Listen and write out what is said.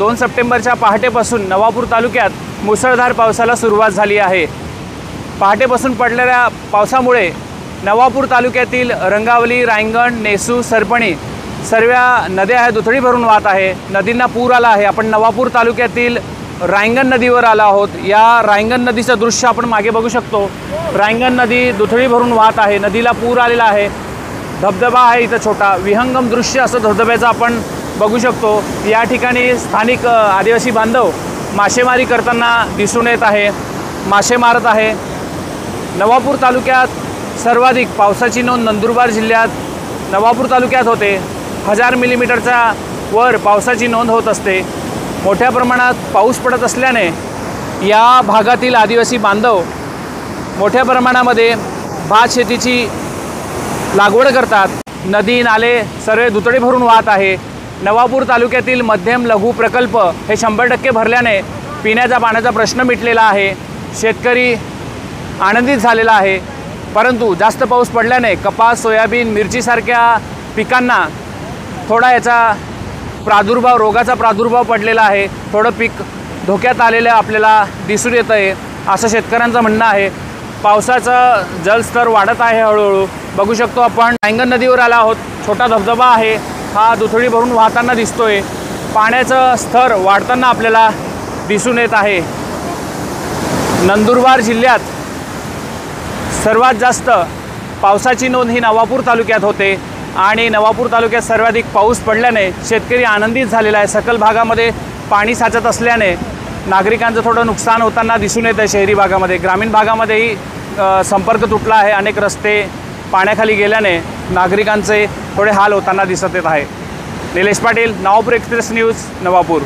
2 सप्टेंबरच्या पहाटेपासून नवापूर तालुक्यात मुसळधार पावसाला सुरुवात झाली आहे। पहाटेपासून पडलेल्या पावसामुळे नवापूर तालुक्यातील रंगावली, रायंगण, नेसू, सरपणी सर्व नद्या दुथडी भरून वाहत आहे। नदींना पूर आला आहे। आपण नवापूर तालुक्यातील रायंगण नदीवर आलो आहोत। या रायंगण नदीचं दृश्य आपण मागे बघू शकतो। रायंगण नदी दुथडी भरून वाहत आहे। नदीला पूर आलेला आहे। धबधबा आहे इथं छोटा, विहंगम दृश्य असं धबधब्याचं आपण बघू शकतो। या ठिकाणी स्थानिक आदिवासी बांधव मासेमारी करताना दिसून येत आहे, मासे मारत आहे। नवापूर तालुक्यात सर्वाधिक पावसाची नोंद नंदुरबार जिल्ह्यात नवापूर तालुक्यात होते। 1000 मिलीमीटरच्या वर पावसाची नोंद होत असते। मोठ्या प्रमाणात पाऊस पडत असल्याने या भागातील आदिवासी बांधव मोठ्या प्रमाणामध्ये भात शेतीची लागवड करतात। नदी नाले सर्व दुथडी भरून वाहत आहे। नवापूर तालुक्यातील मध्यम लघु प्रकल्प हे 100% भरल्याने पिण्याच्या पाण्याचा प्रश्न मिटलेला आहे। शेतकरी आनंदित झालेला आहे। परंतु जास्त पाऊस पडल्याने कपास, सोयाबीन, मिरचीसारख्या पिकांना थोडा याचा प्रादुर्भाव, रोगाचा प्रादुर्भाव पडलेला आहे। थोडं पीक धोक्यात आलेलं आपल्याला दिसून येत आहे असं शेतकऱ्यांचं म्हणणं आहे। पावसाचा जलस्तर वाढत आहे हळूहळू। बघू शकतो आपण रायंगण नदीवर आला आहोत। छोटा धबधबा आहे, हा दुथडी भरून वाहताना दिसतोय। पाण्याचं स्तर वाढताना आपल्याला दिसून येत आहे। नंदुरबार जिल्ह्यात सर्वात जास्त पावसाची नोंद ही नवापूर तालुक्यात होते आणि नवापूर तालुक्यात सर्वाधिक पाऊस पडल्याने शेतकरी आनंदित झालेला आहे। सखल भागामध्ये पाणी साचत असल्याने नागरिकांचं थोडं नुकसान होताना दिसून येतं। शहरी भागामध्ये, ग्रामीण भागामध्येही संपर्क तुटला आहे। अनेक रस्ते पाण्याखाली गेल्याने नागरिकांचे थोडे हाल होताना दिसत येत आहे। Nilesh Patil, Navapur express news, Navapur.